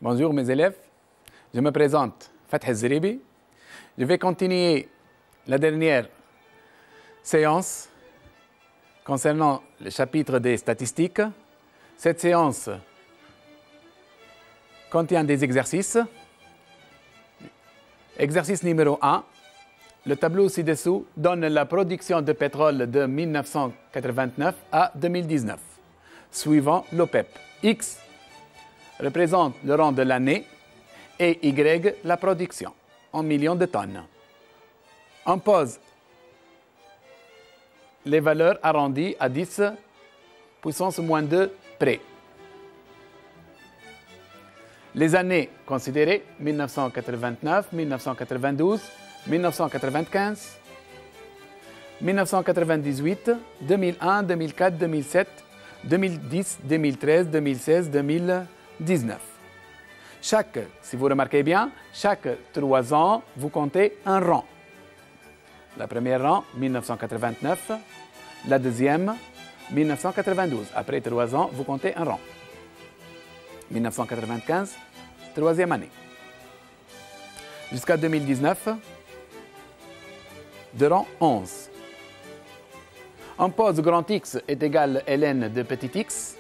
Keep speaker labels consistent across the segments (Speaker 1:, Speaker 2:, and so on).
Speaker 1: Bonjour mes élèves, je me présente Fath Zeribi. Je vais continuer la dernière séance concernant le chapitre des statistiques. Cette séance contient des exercices. Exercice numéro 1. Le tableau ci-dessous donne la production de pétrole de 1989 à 2019, suivant l'OPEP. X représente le rang de l'année et Y la production en millions de tonnes. On pose les valeurs arrondies à 10 puissance moins 2 près. Les années considérées 1989, 1992, 1995, 1998, 2001, 2004, 2007, 2010, 2013, 2016, 2019. Si vous remarquez bien, chaque 3 ans, vous comptez un rang. La première rang, 1989. La deuxième, 1992. Après 3 ans, vous comptez un rang. 1995, troisième année. Jusqu'à 2019, de rang 11. On pose grand X est égal à ln de petit x.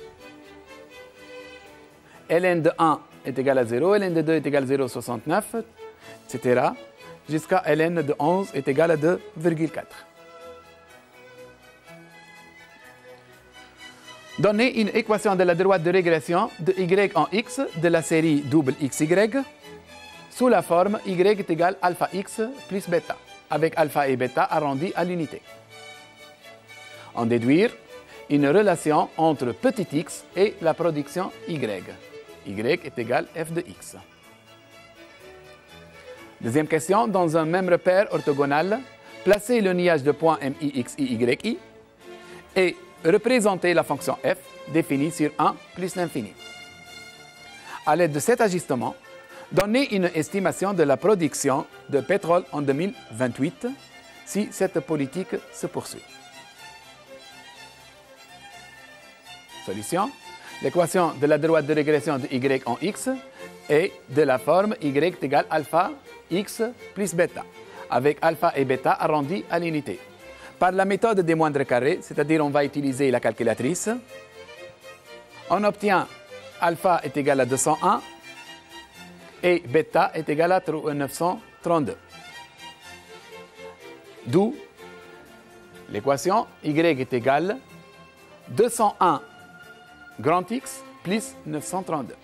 Speaker 1: ln de 1 est égal à 0, ln de 2 est égal à 0,69, etc. Jusqu'à ln de 11 est égal à 2,4. Donnez une équation de la droite de régression de y en x de la série double xy sous la forme y est égal à alpha x plus bêta, avec alpha et bêta arrondis à l'unité. En déduire une relation entre petit x et la production y. Y est égal à f de x. Deuxième question, dans un même repère orthogonal, placez le niage de points MI, et représentez la fonction f définie sur 1 plus l'infini. À l'aide de cet ajustement, donnez une estimation de la production de pétrole en 2028 si cette politique se poursuit. Solution. L'équation de la droite de régression de y en x est de la forme y est égal à alpha x plus bêta, avec alpha et bêta arrondis à l'unité. Par la méthode des moindres carrés, c'est-à-dire on va utiliser la calculatrice, on obtient alpha est égal à 201 et bêta est égal à 932. D'où l'équation y est égal à 201 grand X plus 932.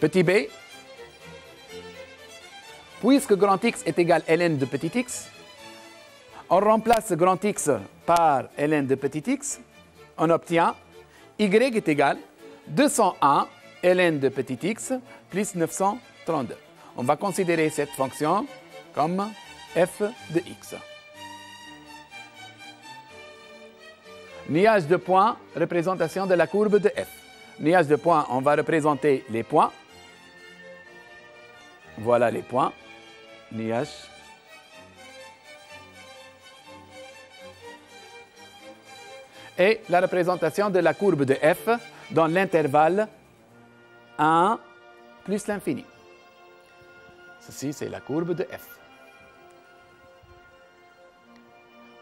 Speaker 1: Petit b, puisque grand X est égal à ln de petit x, on remplace grand X par ln de petit x, on obtient y est égal à 201 ln de petit x plus 932. On va considérer cette fonction comme f de x. Niage de points, représentation de la courbe de f. Niage de points, on va représenter les points. Voilà les points. Niage. Et la représentation de la courbe de f dans l'intervalle 1 plus l'infini. Ceci, c'est la courbe de f.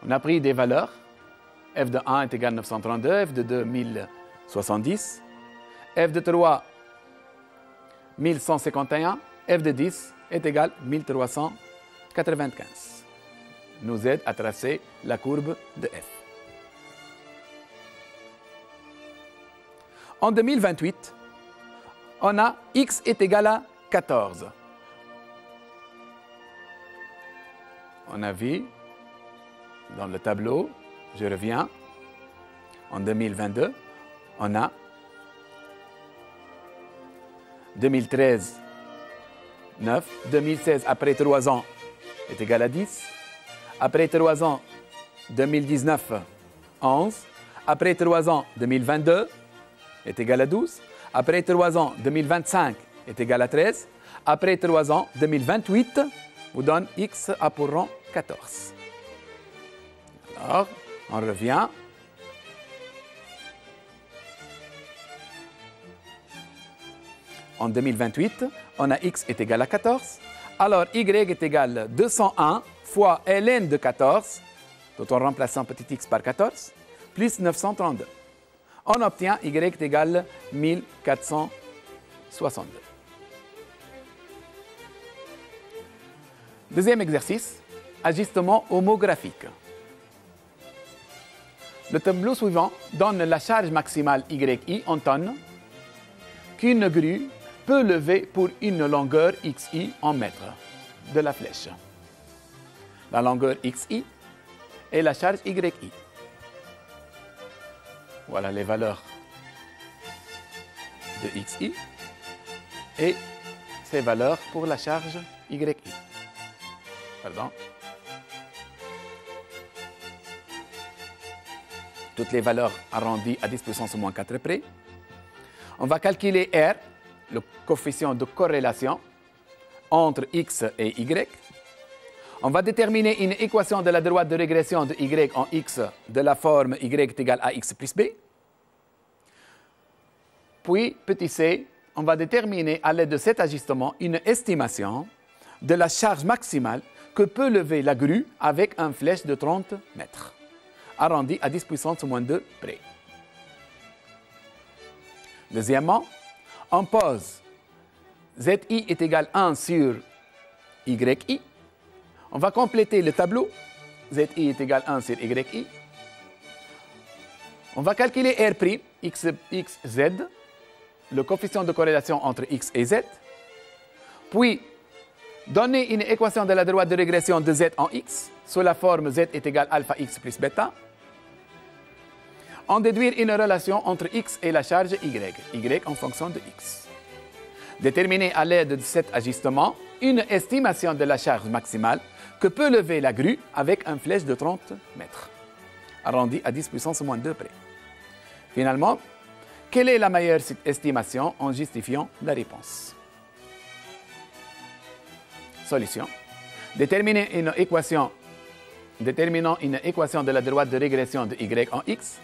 Speaker 1: On a pris des valeurs. F de 1 est égal à 932, f de 2, 1070, f de 3, 1151, f de 10 est égal à 1395. Nous aide à tracer la courbe de f. En 2028, on a x est égal à 14. On a vu dans le tableau, je reviens, en 2022, on a 2013, 9, 2016, après 3 ans, est égal à 10, après 3 ans, 2019, 11, après 3 ans, 2022, est égal à 12, après 3 ans, 2025, est égal à 13, après 3 ans, 2028, vous donne x a pour rang 14. Alors, on revient En 2028, on a x est égal à 14. Alors, y est égal à 201 fois ln de 14, tout en remplaçant petit x par 14, plus 932. On obtient y est égal à 1462. Deuxième exercice, ajustement homographique. Le tableau suivant donne la charge maximale YI en tonnes qu'une grue peut lever pour une longueur XI en mètres de la flèche. La longueur XI et la charge YI. Voilà les valeurs de XI et ces valeurs pour la charge YI. Pardon. Toutes les valeurs arrondies à 10 puissance moins 4 près. On va calculer R, le coefficient de corrélation entre X et Y. On va déterminer une équation de la droite de régression de Y en X de la forme Y est égal à X plus B. Puis, petit c, on va déterminer à l'aide de cet ajustement une estimation de la charge maximale que peut lever la grue avec une flèche de 30 mètres, arrondi à 10 puissance moins 2 près. Deuxièmement, on pose ZI est égal à 1 sur YI. On va compléter le tableau. ZI est égal à 1 sur YI. On va calculer R', XZ, le coefficient de corrélation entre X et Z. Puis, donner une équation de la droite de régression de Z en X, sous la forme Z est égal à alpha X plus bêta. En déduire une relation entre X et la charge Y, Y en fonction de X. Déterminer à l'aide de cet ajustement une estimation de la charge maximale que peut lever la grue avec une flèche de 30 mètres, arrondi à 10 puissance moins 2 près. Finalement, quelle est la meilleure estimation en justifiant la réponse? Solution. Déterminant une équation de la droite de régression de Y en X.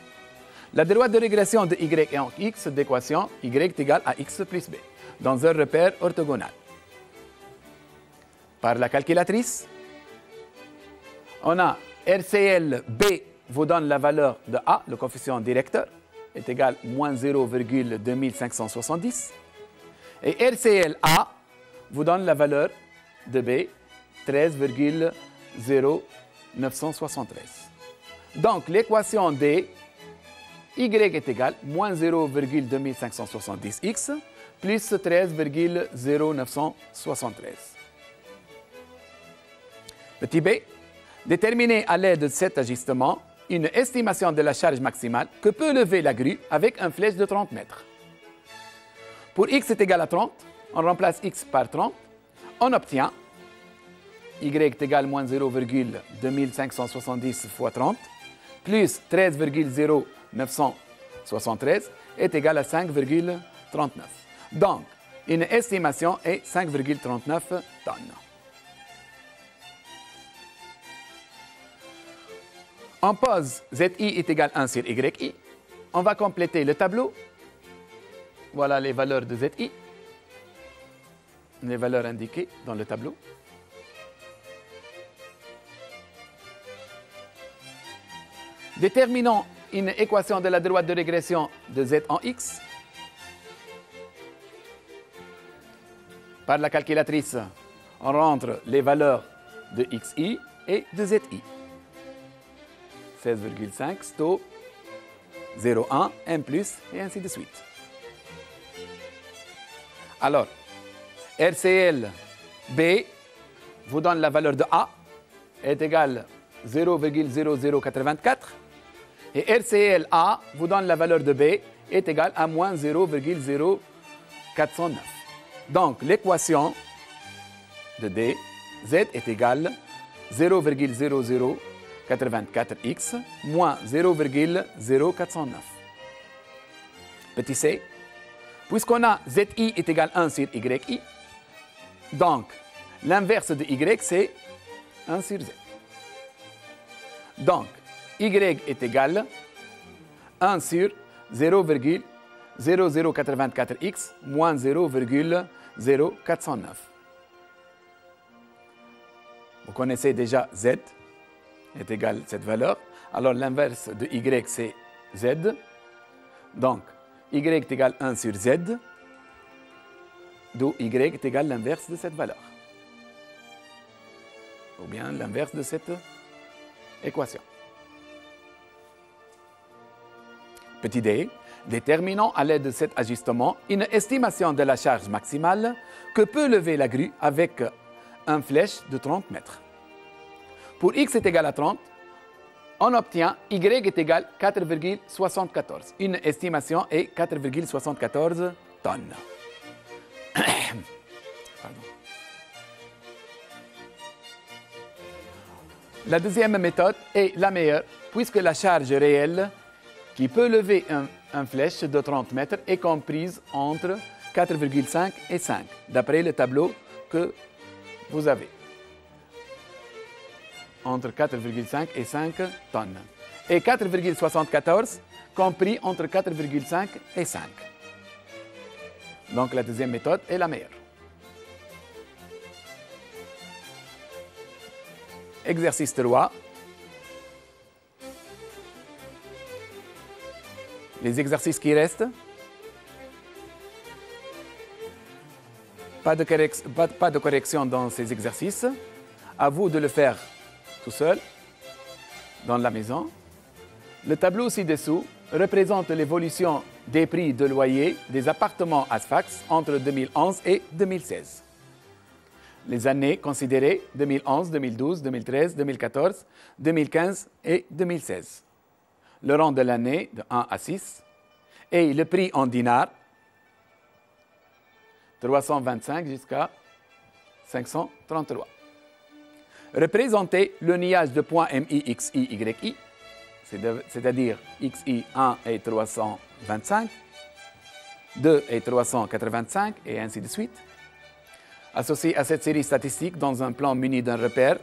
Speaker 1: La droite de régression de Y en X d'équation Y est égale à X plus B dans un repère orthogonal. Par la calculatrice, on a RCL B vous donne la valeur de A, le coefficient directeur, est égal à moins 0,2570. Et RCL A vous donne la valeur de B, 13,0973. Donc, l'équation D, Y est égal à moins 0,2570x plus 13,0973. Petit b, déterminer à l'aide de cet ajustement une estimation de la charge maximale que peut lever la grue avec une flèche de 30 mètres. Pour x est égal à 30, on remplace x par 30, on obtient y est égal à moins 0,2570 fois 30 plus 13,0973 est égal à 5,39. Donc, une estimation est 5,39 tonnes. On pose ZI est égal à 1 sur YI. On va compléter le tableau. Voilà les valeurs de ZI. Les valeurs indiquées dans le tableau. Déterminons une équation de la droite de régression de Z en X. Par la calculatrice, on rentre les valeurs de XI et de ZI. 16,5, sto, 0,1, 1 plus, et ainsi de suite. Alors, RCL B vous donne la valeur de A, est égale à 0,0084. Et RCL A vous donne la valeur de B, est égale à moins 0,0409. Donc, l'équation de D, Z est égale à 0,0084x moins 0,0409. Petit c, puisqu'on a ZI est égal à 1 sur YI, donc l'inverse de Y, c'est 1 sur Z. Donc, Y est égal à 1 sur 0,084x moins 0,0409. Vous connaissez déjà z est égal à cette valeur. Alors l'inverse de y, c'est z. Donc, y est égal à 1 sur z, d'où y est égal à l'inverse de cette valeur. Ou bien l'inverse de cette équation. Petit d, déterminons à l'aide de cet ajustement une estimation de la charge maximale que peut lever la grue avec une flèche de 30 mètres. Pour x est égal à 30, on obtient y est égal à 4,74. Une estimation est 4,74 tonnes. La deuxième méthode est la meilleure, puisque la charge réelle qui peut lever une flèche de 30 mètres est comprise entre 4,5 et 5, d'après le tableau que vous avez. Entre 4,5 et 5 tonnes. Et 4,74 compris entre 4,5 et 5. Donc la deuxième méthode est la meilleure. Exercice 3. Les exercices qui restent. Pas de correction dans ces exercices. À vous de le faire tout seul, dans la maison. Le tableau ci-dessous représente l'évolution des prix de loyer des appartements à Sfax entre 2011 et 2016. Les années considérées 2011, 2012, 2013, 2014, 2015 et 2016. Le rang de l'année de 1 à 6 et le prix en dinars 325 jusqu'à 533. Représentez le niage de points MI, XI, YI, c'est-à-dire XI 1 et 325, 2 et 385 et ainsi de suite. Associé à cette série statistique dans un plan muni d'un repère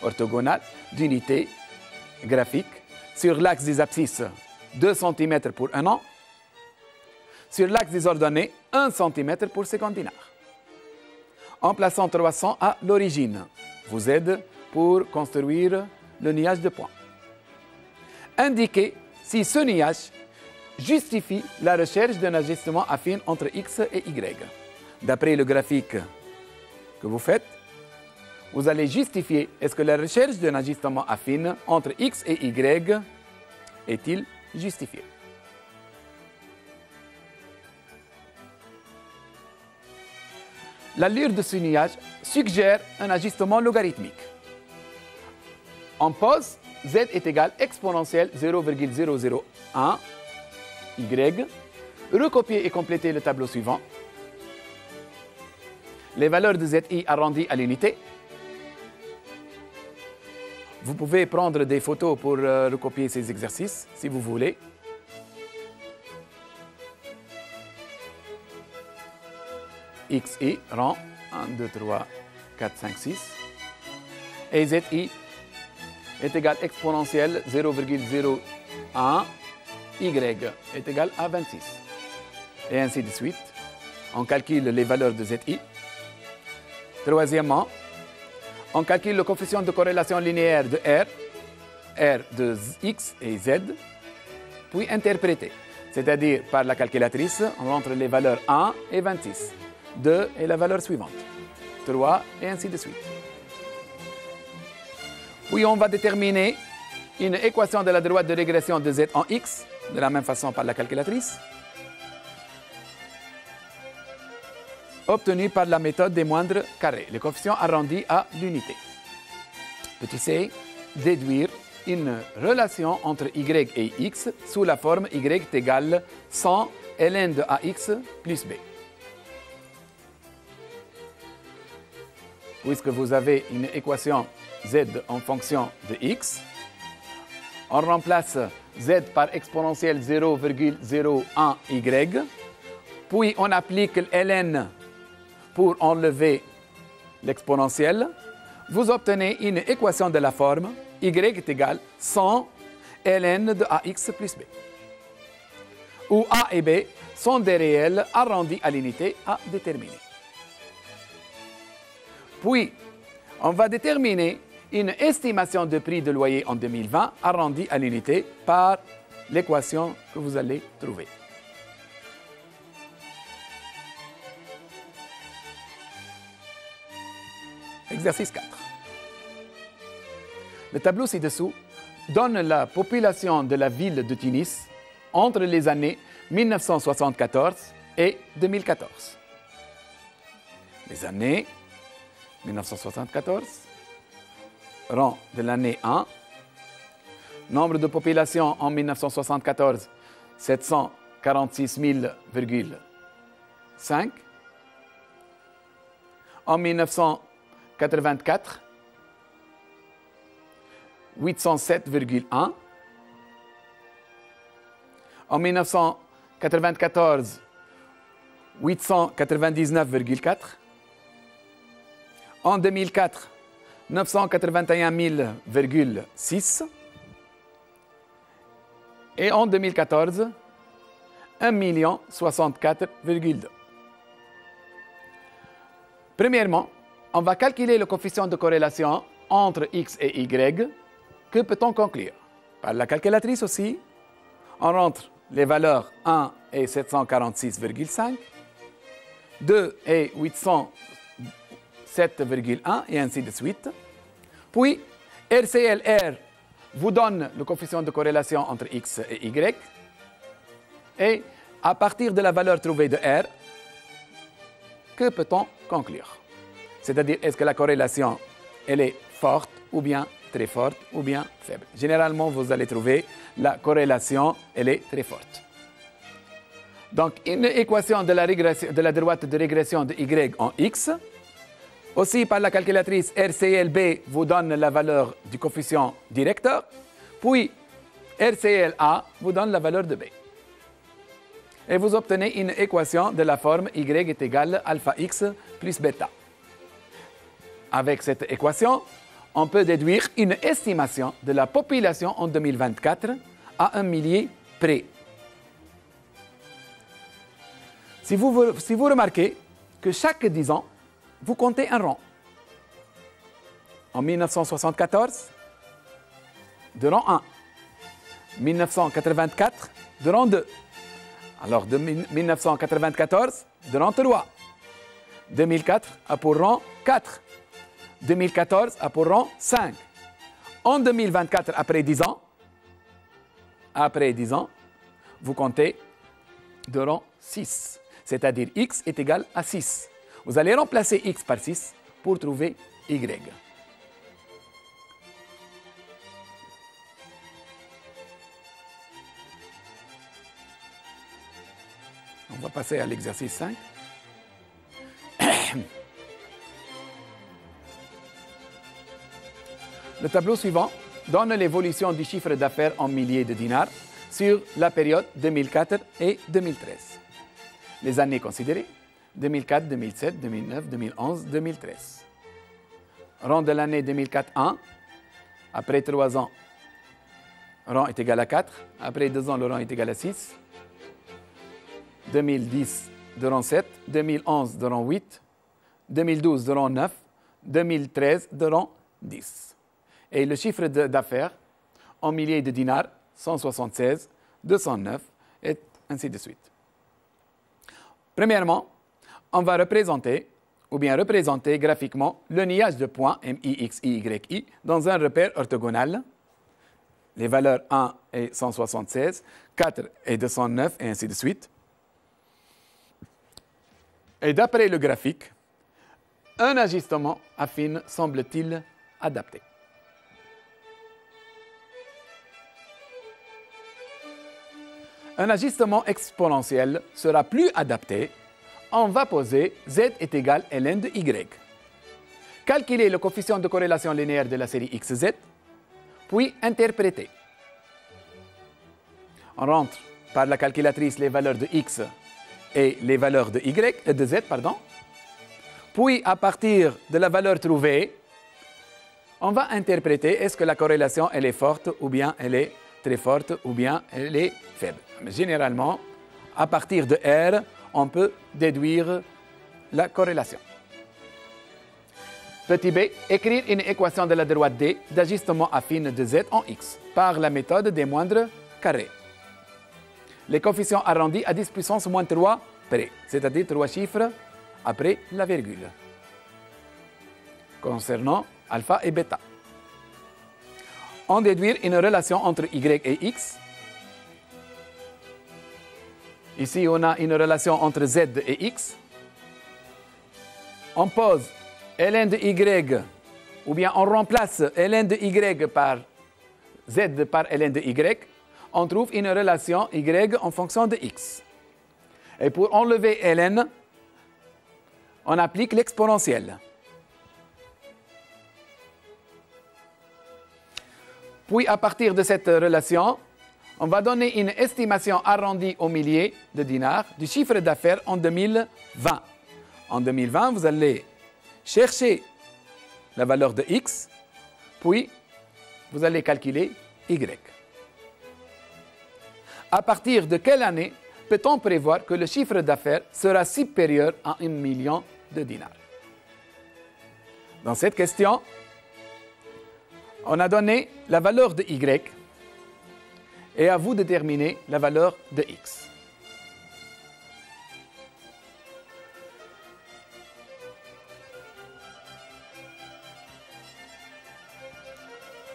Speaker 1: orthogonal d'unité graphique sur l'axe des abscisses 2 cm pour un an, sur l'axe des ordonnées 1 cm pour 50 dinars. En plaçant 300 à l'origine, vous aide pour construire le niage de points. Indiquez si ce niage justifie la recherche d'un ajustement affine entre x et y. D'après le graphique que vous faites, vous allez justifier est-ce que la recherche d'un ajustement affine entre x et y est-il justifié. L'allure de ce niage suggère un ajustement logarithmique. On pose z est égal à exponentielle 0,001 y. Recopier et compléter le tableau suivant. Les valeurs de zi arrondies à l'unité. Vous pouvez prendre des photos pour recopier ces exercices si vous voulez. XI rang 1, 2, 3, 4, 5, 6. Et ZI est égal à exponentielle 0,01. Y est égal à 26. Et ainsi de suite. On calcule les valeurs de ZI. Troisièmement, on calcule le coefficient de corrélation linéaire de R de X et Z, puis interpréter. C'est-à-dire par la calculatrice, on rentre les valeurs 1 et 26. 2 et la valeur suivante, 3 et ainsi de suite. Puis on va déterminer une équation de la droite de régression de z en x, de la même façon par la calculatrice, obtenue par la méthode des moindres carrés, les coefficients arrondis à l'unité. Petit c, déduire une relation entre y et x sous la forme y est égal 100 ln de ax plus b. Puisque vous avez une équation z en fonction de x, on remplace z par exponentielle 0,01 y, puis on applique ln pour enlever l'exponentielle. Vous obtenez une équation de la forme y est égal 100 ln de ax plus b. où A et B sont des réels arrondis à l'unité à déterminer. Puis, on va déterminer une estimation de prix de loyer en 2020 arrondie à l'unité par l'équation que vous allez trouver. Exercice 4. Le tableau ci-dessous donne la population de la ville de Tunis entre les années 1974 et 2014. Les années 1974, rang de l'année 1, nombre de population en 1974, 746 000,5. En 1984, 807,1. En 1994, 899,4. En 2004, 981 000,6. Et en 2014, 1 064,2. Premièrement, on va calculer le coefficient de corrélation entre X et Y. Que peut-on conclure? Par la calculatrice aussi, on rentre les valeurs 1 et 746,5, 2 et 807,1 et ainsi de suite. Puis, RCLR vous donne le coefficient de corrélation entre X et Y. Et à partir de la valeur trouvée de R, que peut-on conclure? C'est-à-dire, est-ce que la corrélation elle est forte ou bien très forte ou bien faible? Généralement, vous allez trouver la corrélation, elle est très forte. Donc, une équation de la droite de régression de Y en X. Aussi, par la calculatrice, RCLB vous donne la valeur du coefficient directeur. Puis, RCLA vous donne la valeur de B. Et vous obtenez une équation de la forme Y est égal à alpha X plus bêta. Avec cette équation, on peut déduire une estimation de la population en 2024 à 1 millier près. Si vous remarquez que chaque 10 ans, vous comptez un rang. En 1974, de rang 1. 1984, de rang 2. Alors, de 1994, de rang 3. 2004 a pour rang 4. 2014 a pour rang 5. En 2024, après 10 ans, vous comptez de rang 6. C'est-à-dire X est égal à 6. Vous allez remplacer X par 6 pour trouver Y. On va passer à l'exercice 5. Le tableau suivant donne l'évolution du chiffre d'affaires en milliers de dinars sur la période 2004 et 2013. Les années considérées, 2004, 2007, 2009, 2011, 2013. Rang de l'année 2004, 1. Après 3 ans, rang est égal à 4. Après 2 ans, le rang est égal à 6. 2010, de rang 7. 2011, de rang 8. 2012, de rang 9. 2013, de rang 10. Et le chiffre d'affaires en milliers de dinars, 176, 209, et ainsi de suite. Premièrement, on va représenter graphiquement le niage de points MIX, IYI dans un repère orthogonal. Les valeurs 1 et 176, 4 et 209, et ainsi de suite. Et d'après le graphique, un ajustement affine semble-t-il adapté. Un ajustement exponentiel sera plus adapté. On va poser Z est égal à ln de Y. Calculer le coefficient de corrélation linéaire de la série XZ, puis interpréter. On rentre par la calculatrice les valeurs de X et les valeurs de Z. Puis, à partir de la valeur trouvée, on va interpréter est-ce que la corrélation elle est forte ou bien elle est très forte ou bien elle est faible. Mais généralement, À partir de R, on peut déduire la corrélation. Petit b, écrire une équation de la droite D d'ajustement affine de Z en X par la méthode des moindres carrés. Les coefficients arrondis à 10 puissance moins 3 près, c'est-à-dire 3 chiffres après la virgule. Concernant alpha et bêta. On déduire une relation entre Y et X. Ici, on a une relation entre Z et X. On pose ln de Y, ou bien on remplace ln de Y par Z par ln de Y. On trouve une relation Y en fonction de X. Et pour enlever ln, on applique l'exponentielle. Puis, à partir de cette relation, on va donner une estimation arrondie au millier de dinars du chiffre d'affaires en 2020. En 2020, vous allez chercher la valeur de X, puis vous allez calculer Y. À partir de quelle année peut-on prévoir que le chiffre d'affaires sera supérieur à 1 million de dinars? Dans cette question, on a donné la valeur de Y et à vous de déterminer la valeur de X.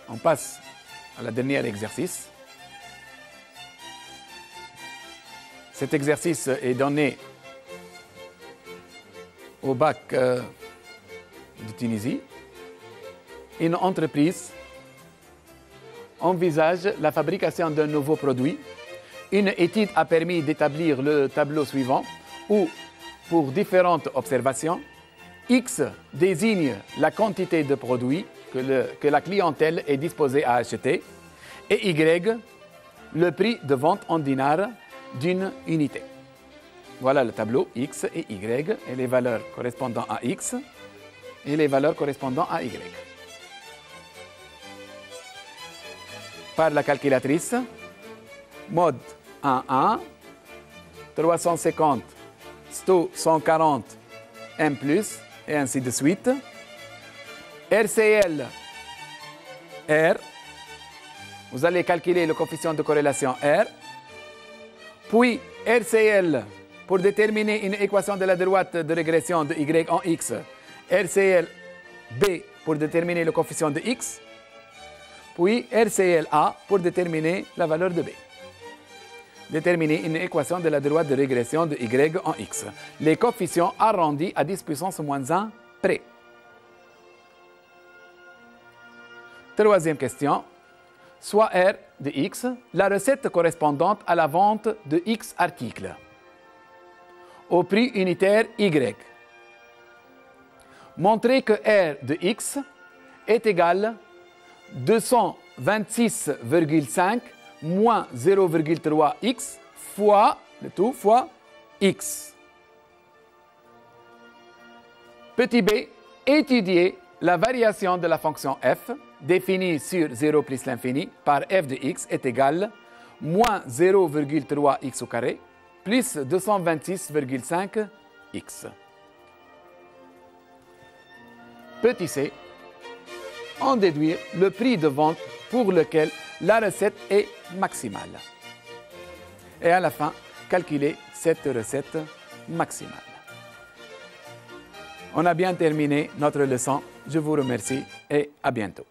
Speaker 1: On passe à la dernière exercice. Cet exercice est donné au bac de Tunisie. Une entreprise envisage la fabrication d'un nouveau produit. Une étude a permis d'établir le tableau suivant où, pour différentes observations, X désigne la quantité de produits que la clientèle est disposée à acheter et Y, le prix de vente en dinars d'une unité. Voilà le tableau X et Y et les valeurs correspondant à X et les valeurs correspondant à Y. Par la calculatrice, mode 1,1, 350, 140, M+, et ainsi de suite. RCL, R, vous allez calculer le coefficient de corrélation R, puis RCL, pour déterminer une équation de la droite de régression de Y en X, RCL B pour déterminer le coefficient de X, puis RCL A pour déterminer la valeur de B. Déterminer une équation de la droite de régression de Y en X. Les coefficients arrondis à 10 puissance moins 1 près. Troisième question. Soit R de X, la recette correspondante à la vente de X articles au prix unitaire Y. Montrez que R de X est égal 226,5 moins 0,3x fois le tout fois x. Petit b, étudier la variation de la fonction f définie sur 0 plus l'infini par f de x est égal moins 0,3x au carré plus 226,5x. Petit c, en déduire le prix de vente pour lequel la recette est maximale. Et à la fin, calculer cette recette maximale. On a bien terminé notre leçon. Je vous remercie et à bientôt.